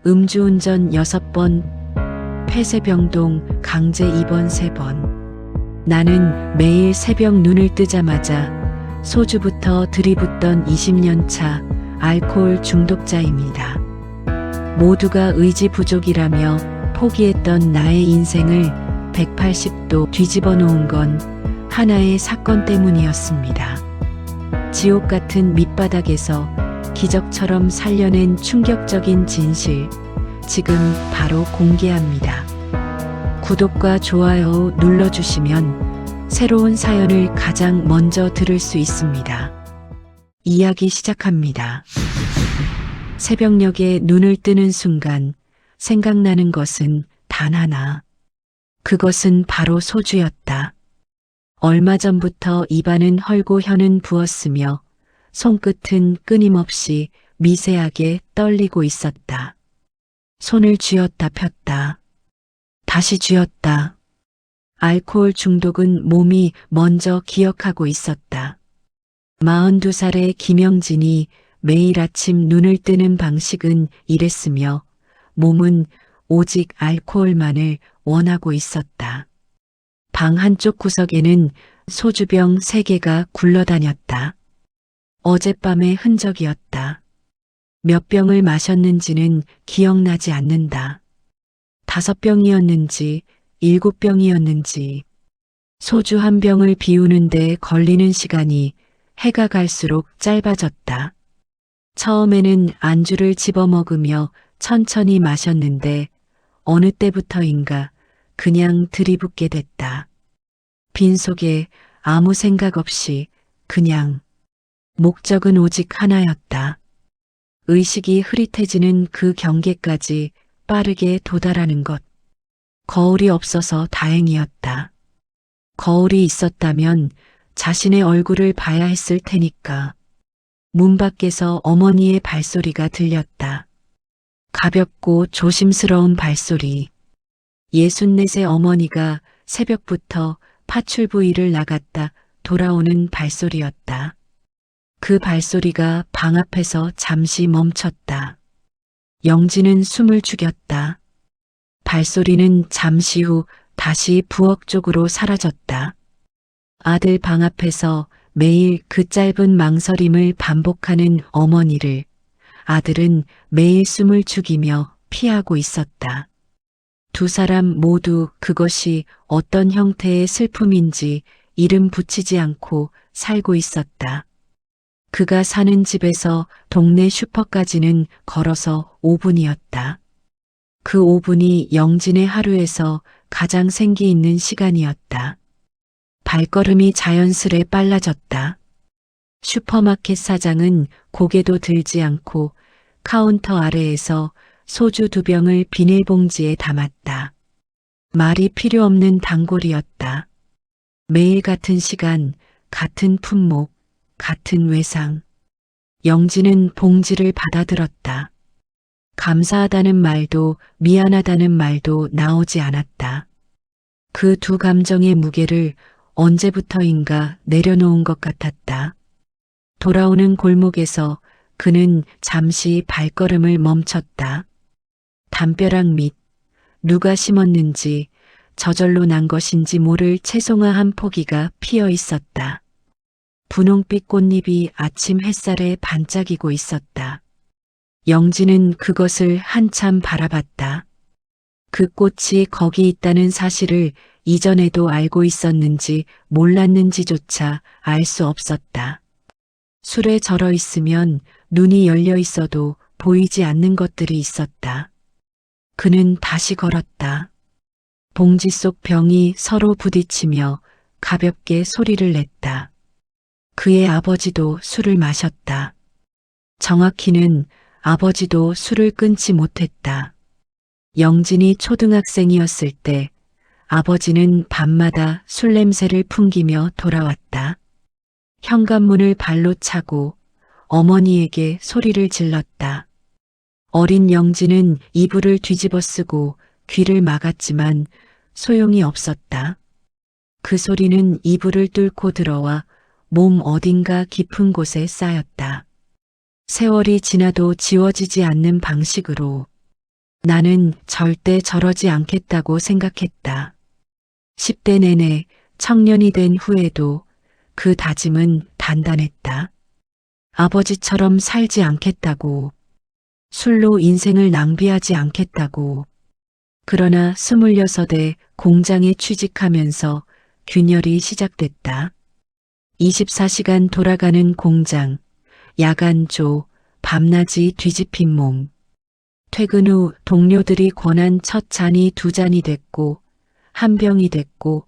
음주운전 6번, 폐쇄병동 강제 입원 3번. 나는 매일 새벽 눈을 뜨자마자 소주부터 들이붓던 20년 차 알코올 중독자입니다. 모두가 의지 부족이라며 포기했던 나의 인생을 180도 뒤집어 놓은 건 하나의 사건 때문이었습니다. 지옥 같은 밑바닥에서 기적처럼 살려낸 충격적인 진실, 지금 바로 공개합니다. 구독과 좋아요 눌러주시면 새로운 사연을 가장 먼저 들을 수 있습니다. 이야기 시작합니다. 새벽녘에 눈을 뜨는 순간 생각나는 것은 단 하나. 그것은 바로 소주였다. 얼마 전부터 입안은 헐고 혀는 부었으며 손끝은 끊임없이 미세하게 떨리고 있었다. 손을 쥐었다 폈다. 다시 쥐었다. 알코올 중독은 몸이 먼저 기억하고 있었다. 42살의 김영진이 매일 아침 눈을 뜨는 방식은 이랬으며 몸은 오직 알코올만을 원하고 있었다. 방 한쪽 구석에는 소주병 3개가 굴러다녔다. 어젯밤의 흔적이었다. 몇 병을 마셨는지는 기억나지 않는다. 5병이었는지 7병이었는지. 소주 한 병을 비우는데 걸리는 시간이 해가 갈수록 짧아졌다. 처음에는 안주를 집어먹으며 천천히 마셨는데 어느 때부터인가 그냥 들이붓게 됐다. 빈속에 아무 생각 없이 그냥. 목적은 오직 하나였다. 의식이 흐릿해지는 그 경계까지 빠르게 도달하는 것. 거울이 없어서 다행이었다. 거울이 있었다면 자신의 얼굴을 봐야 했을 테니까. 문 밖에서 어머니의 발소리가 들렸다. 가볍고 조심스러운 발소리. 64세 어머니가 새벽부터 파출부 일을 나갔다 돌아오는 발소리였다. 그 발소리가 방 앞에서 잠시 멈췄다. 영진은 숨을 죽였다. 발소리는 잠시 후 다시 부엌 쪽으로 사라졌다. 아들 방 앞에서 매일 그 짧은 망설임을 반복하는 어머니를 아들은 매일 숨을 죽이며 피하고 있었다. 두 사람 모두 그것이 어떤 형태의 슬픔인지 이름 붙이지 않고 살고 있었다. 그가 사는 집에서 동네 슈퍼까지는 걸어서 5분이었다. 그 5분이 영진의 하루에서 가장 생기 있는 시간이었다. 발걸음이 자연스레 빨라졌다. 슈퍼마켓 사장은 고개도 들지 않고 카운터 아래에서 소주 2병을 비닐봉지에 담았다. 말이 필요 없는 단골이었다. 매일 같은 시간, 같은 품목, 같은 외상. 영진은 봉지를 받아들었다. 감사하다는 말도 미안하다는 말도 나오지 않았다. 그 두 감정의 무게를 언제부터인가 내려놓은 것 같았다. 돌아오는 골목에서 그는 잠시 발걸음을 멈췄다. 담벼락 밑 누가 심었는지 저절로 난 것인지 모를 채송화 한 포기가 피어 있었다. 분홍빛 꽃잎이 아침 햇살에 반짝이고 있었다. 영진은 그것을 한참 바라봤다. 그 꽃이 거기 있다는 사실을 이전에도 알고 있었는지 몰랐는지조차 알 수 없었다. 술에 절어 있으면 눈이 열려 있어도 보이지 않는 것들이 있었다. 그는 다시 걸었다. 봉지 속 병이 서로 부딪히며 가볍게 소리를 냈다. 그의 아버지도 술을 마셨다. 정확히는 아버지도 술을 끊지 못했다. 영진이 초등학생이었을 때 아버지는 밤마다 술 냄새를 풍기며 돌아왔다. 현관문을 발로 차고 어머니에게 소리를 질렀다. 어린 영진은 이불을 뒤집어 쓰고 귀를 막았지만 소용이 없었다. 그 소리는 이불을 뚫고 들어와 몸 어딘가 깊은 곳에 쌓였다. 세월이 지나도 지워지지 않는 방식으로 나는 절대 저러지 않겠다고 생각했다. 10대 내내 청년이 된 후에도 그 다짐은 단단했다. 아버지처럼 살지 않겠다고, 술로 인생을 낭비하지 않겠다고. 그러나 26에 공장에 취직하면서 균열이 시작됐다. 24시간 돌아가는 공장, 야간조, 밤낮이 뒤집힌 몸. 퇴근 후 동료들이 권한 첫 잔이 2잔이 됐고, 한 병이 됐고,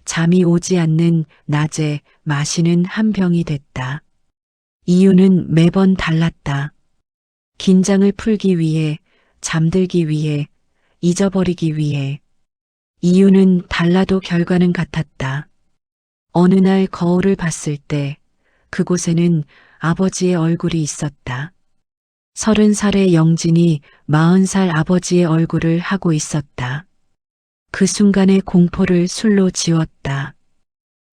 잠이 오지 않는 낮에 마시는 한 병이 됐다. 이유는 매번 달랐다. 긴장을 풀기 위해, 잠들기 위해, 잊어버리기 위해. 이유는 달라도 결과는 같았다. 어느 날 거울을 봤을 때 그곳에는 아버지의 얼굴이 있었다. 30살의 영진이 40살 아버지의 얼굴을 하고 있었다. 그 순간의 공포를 술로 지웠다.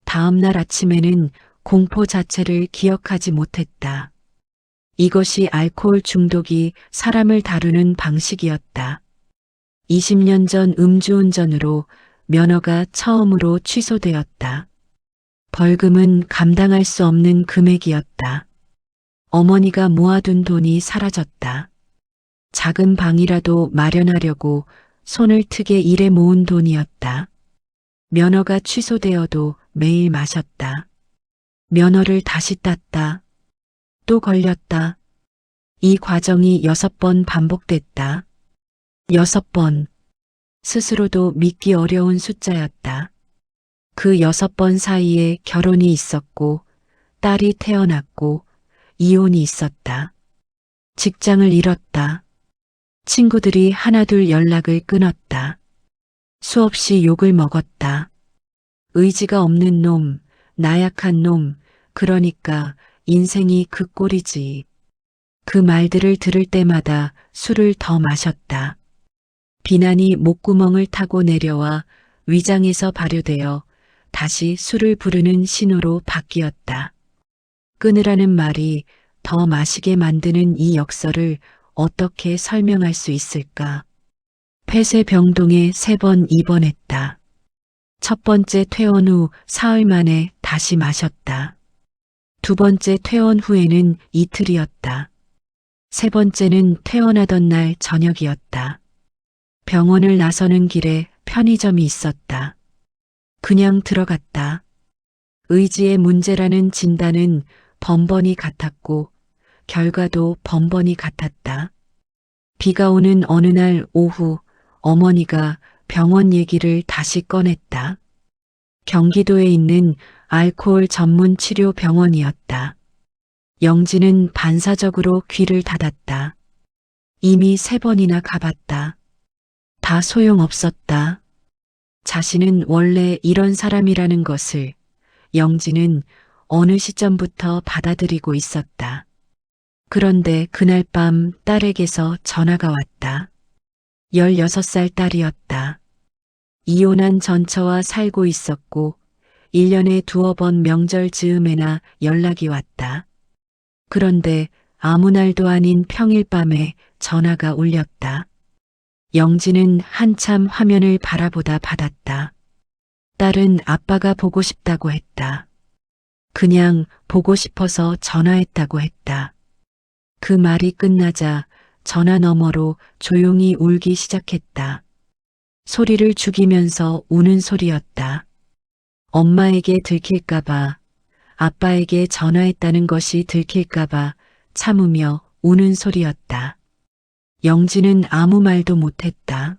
다음 날 아침에는 공포 자체를 기억하지 못했다. 이것이 알코올 중독이 사람을 다루는 방식이었다. 20년 전 음주운전으로 면허가 처음으로 취소되었다. 벌금은 감당할 수 없는 금액이었다. 어머니가 모아둔 돈이 사라졌다. 작은 방이라도 마련하려고 손을 트게 일해 모은 돈이었다. 면허가 취소되어도 매일 마셨다. 면허를 다시 땄다. 또 걸렸다. 이 과정이 6번 반복됐다. 6번. 스스로도 믿기 어려운 숫자였다. 그 6번 사이에 결혼이 있었고, 딸이 태어났고, 이혼이 있었다. 직장을 잃었다. 친구들이 하나둘 연락을 끊었다. 수없이 욕을 먹었다. 의지가 없는 놈, 나약한 놈, 그러니까 인생이 그 꼴이지. 그 말들을 들을 때마다 술을 더 마셨다. 비난이 목구멍을 타고 내려와 위장에서 발효되어 다시 술을 부르는 신호로 바뀌었다. 끊으라는 말이 더 마시게 만드는 이 역설을 어떻게 설명할 수 있을까? 폐쇄병동에 3번 입원했다. 첫 번째 퇴원 후 사흘 만에 다시 마셨다. 두 번째 퇴원 후에는 이틀이었다. 세 번째는 퇴원하던 날 저녁이었다. 병원을 나서는 길에 편의점이 있었다. 그냥 들어갔다. 의지의 문제라는 진단은 번번이 같았고 결과도 번번이 같았다. 비가 오는 어느 날 오후 어머니가 병원 얘기를 다시 꺼냈다. 경기도에 있는 알코올 전문 치료 병원이었다. 영진은 반사적으로 귀를 닫았다. 이미 3번이나 가봤다. 다 소용없었다. 자신은 원래 이런 사람이라는 것을 영진은 어느 시점부터 받아들이고 있었다. 그런데 그날 밤 딸에게서 전화가 왔다. 16살 딸이었다. 이혼한 전처와 살고 있었고 1년에 2번 명절 즈음에나 연락이 왔다. 그런데 아무 날도 아닌 평일 밤에 전화가 울렸다. 영진은 한참 화면을 바라보다 받았다. 딸은 아빠가 보고 싶다고 했다. 그냥 보고 싶어서 전화했다고 했다. 그 말이 끝나자 전화 너머로 조용히 울기 시작했다. 소리를 죽이면서 우는 소리였다. 엄마에게 들킬까봐, 아빠에게 전화했다는 것이 들킬까봐 참으며 우는 소리였다. 영진은 아무 말도 못했다.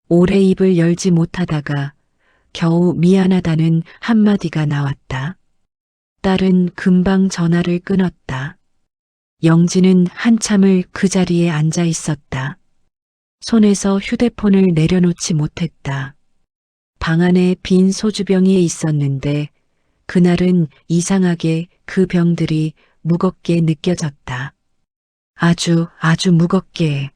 오래 입을 열지 못하다가 겨우 미안하다는 한마디가 나왔다. 딸은 금방 전화를 끊었다. 영진은 한참을 그 자리에 앉아 있었다. 손에서 휴대폰을 내려놓지 못했다. 방 안에 빈 소주병이 있었는데 그날은 이상하게 그 병들이 무겁게 느껴졌다. 아주 무겁게.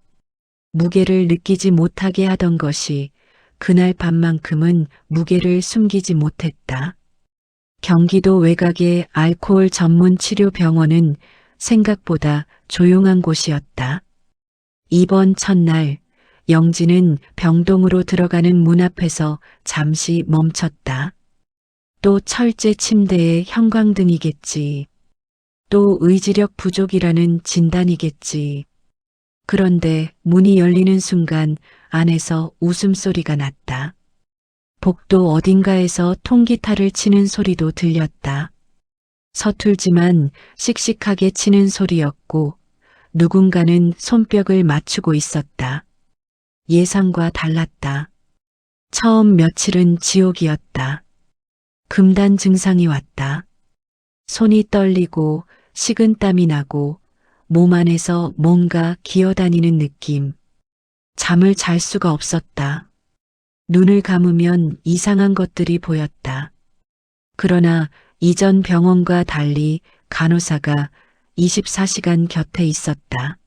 무게를 느끼지 못하게 하던 것이 그날 밤만큼은 무게를 숨기지 못했다. 경기도 외곽의 알코올 전문 치료 병원은 생각보다 조용한 곳이었다. 입원 첫날 영진은 병동으로 들어가는 문 앞에서 잠시 멈췄다. 또 철제 침대에 형광등이겠지. 또 의지력 부족이라는 진단이겠지. 그런데 문이 열리는 순간 안에서 웃음소리가 났다. 복도 어딘가에서 통기타를 치는 소리도 들렸다. 서툴지만 씩씩하게 치는 소리였고 누군가는 손뼉을 맞추고 있었다. 예상과 달랐다. 처음 며칠은 지옥이었다. 금단 증상이 왔다. 손이 떨리고 식은땀이 나고 몸 안에서 뭔가 기어다니는 느낌. 잠을 잘 수가 없었다. 눈을 감으면 이상한 것들이 보였다. 그러나 이전 병원과 달리 간호사가 24시간 곁에 있었다.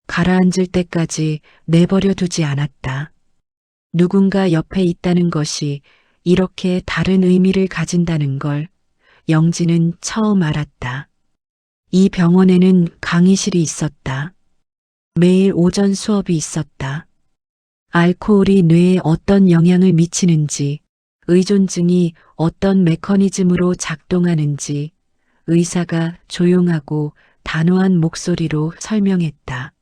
가라앉을 때까지 내버려 두지 않았다. 누군가 옆에 있다는 것이 이렇게 다른 의미를 가진다는 걸 영진은 처음 알았다. 이 병원에는 강의실이 있었다. 매일 오전 수업이 있었다. 알코올이 뇌에 어떤 영향을 미치는지, 의존증이 어떤 메커니즘으로 작동하는지 의사가 조용하고 단호한 목소리로 설명했다.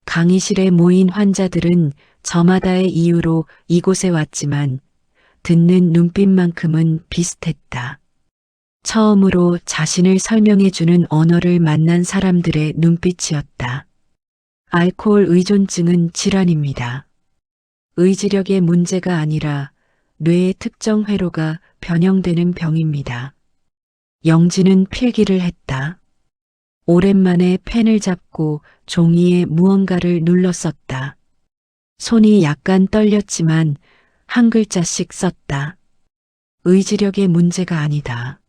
강의실에 모인 환자들은 저마다의 이유로 이곳에 왔지만 듣는 눈빛만큼은 비슷했다. 처음으로 자신을 설명해주는 언어를 만난 사람들의 눈빛이었다. 알코올 의존증은 질환입니다. 의지력의 문제가 아니라 뇌의 특정 회로가 변형되는 병입니다. 영진은 필기를 했다. 오랜만에 펜을 잡고 종이에 무언가를 눌렀었다. 손이 약간 떨렸지만 한 글자씩 썼다. 의지력의 문제가 아니다.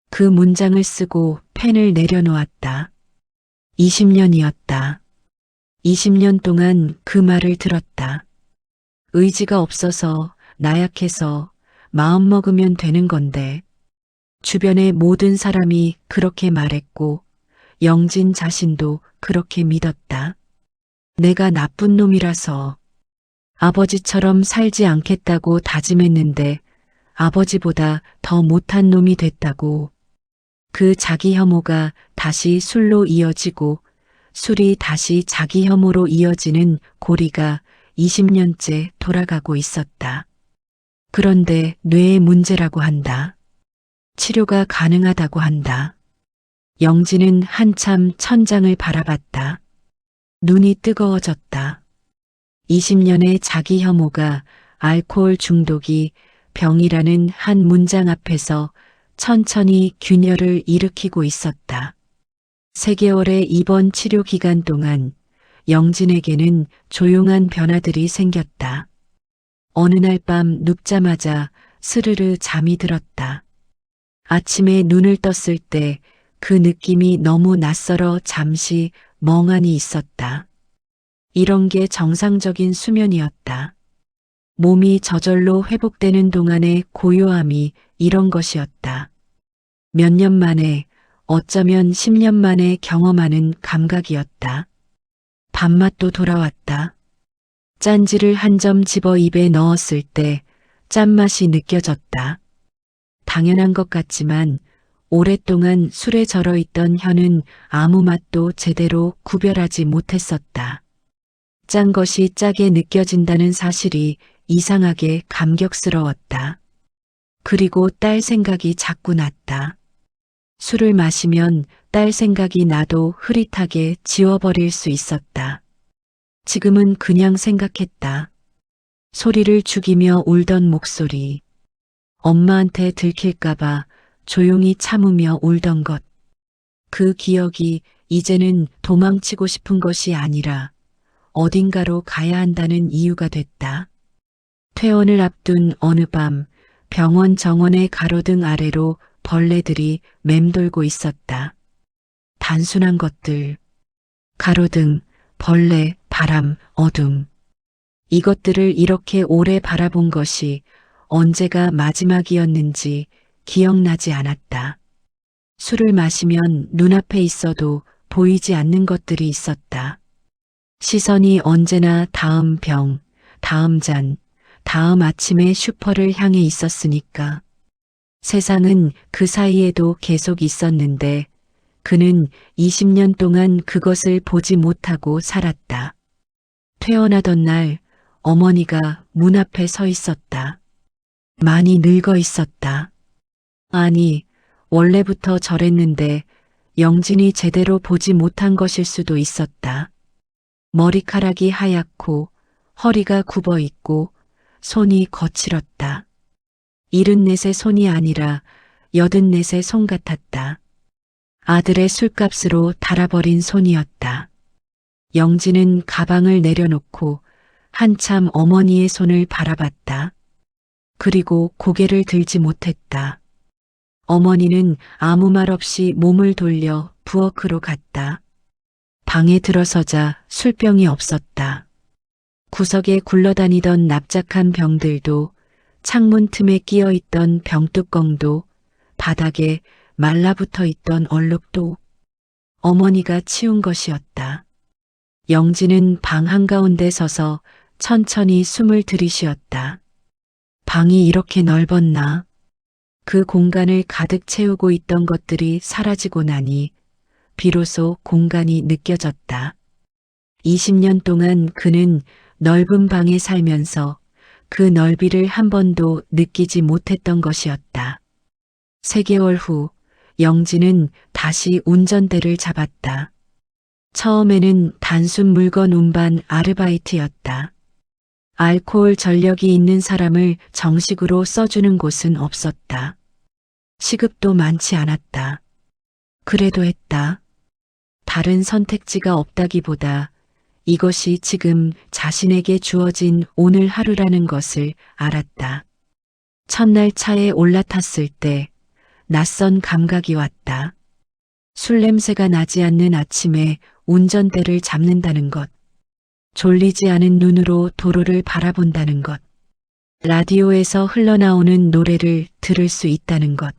그 문장을 쓰고 펜을 내려놓았다. 20년이었다. 20년 동안 그 말을 들었다. 의지가 없어서 나약해서 마음먹으면 되는 건데 주변의 모든 사람이 그렇게 말했고 영진 자신도 그렇게 믿었다. 내가 나쁜 놈이라서 아버지처럼 살지 않겠다고 다짐했는데 아버지보다 더 못한 놈이 됐다고. 그 자기 혐오가 다시 술로 이어지고 술이 다시 자기 혐오로 이어지는 고리가 20년째 돌아가고 있었다. 그런데 뇌의 문제라고 한다. 치료가 가능하다고 한다. 영진은 한참 천장을 바라봤다. 눈이 뜨거워졌다. 20년의 자기 혐오가 알코올 중독이 병이라는 한 문장 앞에서 천천히 균열을 일으키고 있었다. 3개월의 입원 치료 기간 동안 영진에게는 조용한 변화들이 생겼다. 어느 날 밤 눕자마자 스르르 잠이 들었다. 아침에 눈을 떴을 때 그 느낌이 너무 낯설어 잠시 멍하니 있었다. 이런 게 정상적인 수면이었다. 몸이 저절로 회복되는 동안의 고요함이 이런 것이었다. 몇 년 만에, 어쩌면 10년 만에 경험하는 감각이었다. 밥맛도 돌아왔다. 짠지를 한 점 집어 입에 넣었을 때 짠맛이 느껴졌다. 당연한 것 같지만 오랫동안 술에 절어 있던 혀는 아무 맛도 제대로 구별하지 못했었다. 짠 것이 짜게 느껴진다는 사실이 이상하게 감격스러웠다. 그리고 딸 생각이 자꾸 났다. 술을 마시면 딸 생각이 나도 흐릿하게 지워버릴 수 있었다. 지금은 그냥 생각했다. 소리를 죽이며 울던 목소리. 엄마한테 들킬까봐 조용히 참으며 울던 것. 그 기억이 이제는 도망치고 싶은 것이 아니라 어딘가로 가야 한다는 이유가 됐다. 퇴원을 앞둔 어느 밤 병원 정원의 가로등 아래로 벌레들이 맴돌고 있었다. 단순한 것들. 가로등, 벌레, 바람, 어둠. 이것들을 이렇게 오래 바라본 것이 언제가 마지막이었는지 기억나지 않았다. 술을 마시면 눈앞에 있어도 보이지 않는 것들이 있었다. 시선이 언제나 다음 병, 다음 잔, 다음 아침에 슈퍼를 향해 있었으니까. 세상은 그 사이에도 계속 있었는데 그는 20년 동안 그것을 보지 못하고 살았다. 퇴원하던 날 어머니가 문 앞에 서 있었다. 많이 늙어 있었다. 아니, 원래부터 저랬는데 영진이 제대로 보지 못한 것일 수도 있었다. 머리카락이 하얗고 허리가 굽어 있고 손이 거칠었다. 74의 손이 아니라 84의 손 같았다. 아들의 술값으로 달아버린 손이었다. 영진은 가방을 내려놓고 한참 어머니의 손을 바라봤다. 그리고 고개를 들지 못했다. 어머니는 아무 말 없이 몸을 돌려 부엌으로 갔다. 방에 들어서자 술병이 없었다. 구석에 굴러다니던 납작한 병들도 창문 틈에 끼어 있던 병뚜껑도 바닥에 말라붙어 있던 얼룩도 어머니가 치운 것이었다. 영진은 방 한가운데 서서 천천히 숨을 들이쉬었다. 방이 이렇게 넓었나? 그 공간을 가득 채우고 있던 것들이 사라지고 나니 비로소 공간이 느껴졌다. 20년 동안 그는 넓은 방에 살면서 그 넓이를 한 번도 느끼지 못했던 것이었다. 3개월 후 영진은 다시 운전대를 잡았다. 처음에는 단순 물건 운반 아르바이트였다. 알코올 전력이 있는 사람을 정식으로 써주는 곳은 없었다. 시급도 많지 않았다. 그래도 했다. 다른 선택지가 없다기보다 이것이 지금 자신에게 주어진 오늘 하루라는 것을 알았다. 첫날 차에 올라탔을 때 낯선 감각이 왔다. 술 냄새가 나지 않는 아침에 운전대를 잡는다는 것. 졸리지 않은 눈으로 도로를 바라본다는 것. 라디오에서 흘러나오는 노래를 들을 수 있다는 것.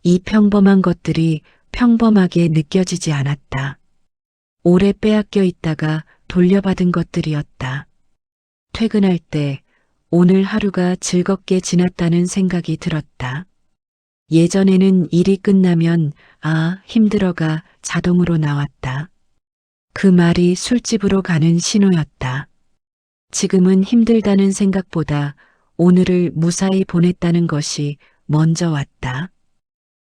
이 평범한 것들이 평범하게 느껴지지 않았다. 오래 빼앗겨 있다가 돌려받은 것들이었다. 퇴근할 때 오늘 하루가 즐겁게 지났다는 생각이 들었다. 예전에는 일이 끝나면 힘들어가 자동으로 나왔다. 그 말이 술집으로 가는 신호였다. 지금은 힘들다는 생각보다 오늘을 무사히 보냈다는 것이 먼저 왔다.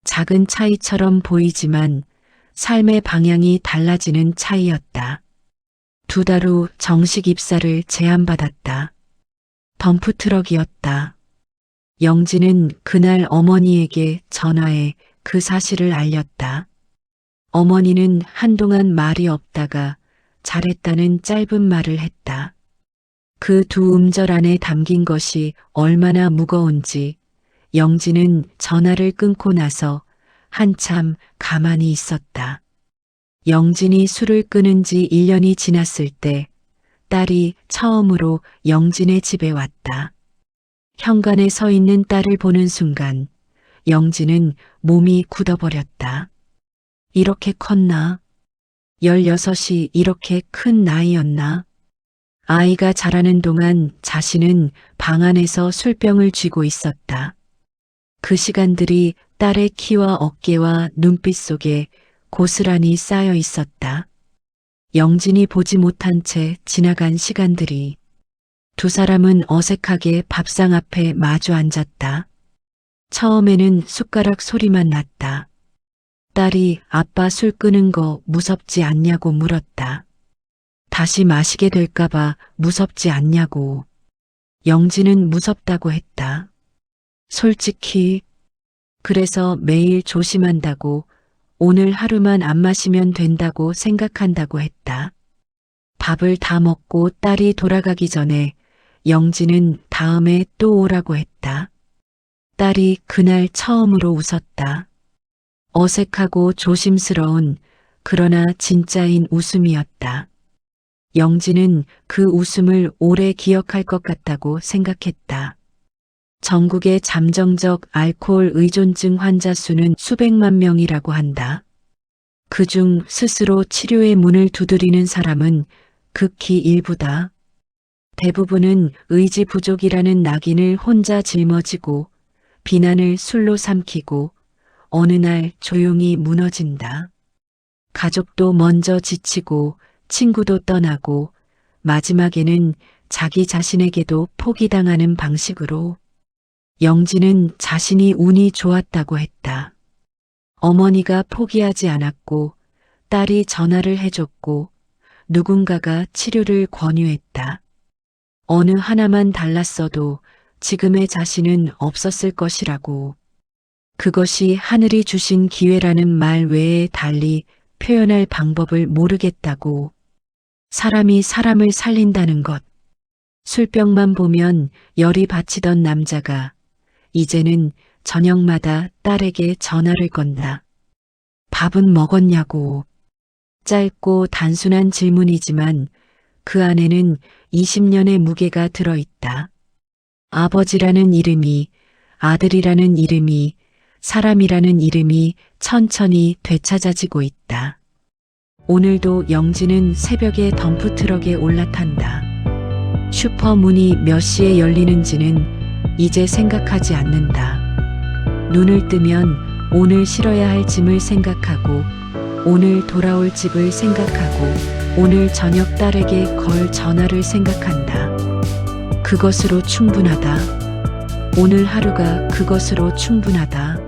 작은 차이처럼 보이지만 삶의 방향이 달라지는 차이였다. 2달 후 정식 입사를 제안받았다. 덤프트럭이었다. 영진은 그날 어머니에게 전화해 그 사실을 알렸다. 어머니는 한동안 말이 없다가 잘했다는 짧은 말을 했다. 그 2음절 안에 담긴 것이 얼마나 무거운지 영진은 전화를 끊고 나서 한참 가만히 있었다. 영진이 술을 끊은 지 1년이 지났을 때 딸이 처음으로 영진의 집에 왔다. 현관에 서 있는 딸을 보는 순간 영진은 몸이 굳어버렸다. 이렇게 컸나? 16이 이렇게 큰 나이였나? 아이가 자라는 동안 자신은 방 안에서 술병을 쥐고 있었다. 그 시간들이 딸의 키와 어깨와 눈빛 속에 고스란히 쌓여 있었다. 영진이 보지 못한 채 지나간 시간들이. 2 사람은 어색하게 밥상 앞에 마주 앉았다. 처음에는 숟가락 소리만 났다. 딸이 아빠 술 끄는 거 무섭지 않냐고 물었다. 다시 마시게 될까봐 무섭지 않냐고. 영진은 무섭다고 했다. 솔직히. 그래서 매일 조심한다고, 오늘 하루만 안 마시면 된다고 생각한다고 했다. 밥을 다 먹고 딸이 돌아가기 전에 영진은 다음에 또 오라고 했다. 딸이 그날 처음으로 웃었다. 어색하고 조심스러운 그러나 진짜인 웃음이었다. 영진은 그 웃음을 오래 기억할 것 같다고 생각했다. 전국의 잠정적 알코올 의존증 환자 수는 수백만 명이라고 한다. 그중 스스로 치료의 문을 두드리는 사람은 극히 일부다. 대부분은 의지 부족이라는 낙인을 혼자 짊어지고 비난을 술로 삼키고 어느 날 조용히 무너진다. 가족도 먼저 지치고 친구도 떠나고 마지막에는 자기 자신에게도 포기당하는 방식으로. 영진은 자신이 운이 좋았다고 했다. 어머니가 포기하지 않았고 딸이 전화를 해줬고 누군가가 치료를 권유했다. 어느 하나만 달랐어도 지금의 자신은 없었을 것이라고. 그것이 하늘이 주신 기회라는 말 외에 달리 표현할 방법을 모르겠다고. 사람이 사람을 살린다는 것. 술병만 보면 열이 받치던 남자가 이제는 저녁마다 딸에게 전화를 건다. 밥은 먹었냐고. 짧고 단순한 질문이지만 그 안에는 20년의 무게가 들어있다. 아버지라는 이름이, 아들이라는 이름이, 사람이라는 이름이 천천히 되찾아지고 있다. 오늘도 영진은 새벽에 덤프트럭에 올라탄다. 슈퍼 문이 몇 시에 열리는지는 이제 생각하지 않는다. 눈을 뜨면 오늘 실어야 할 짐을 생각하고 오늘 돌아올 집을 생각하고 오늘 저녁 딸에게 걸 전화를 생각한다. 그것으로 충분하다. 오늘 하루가 그것으로 충분하다.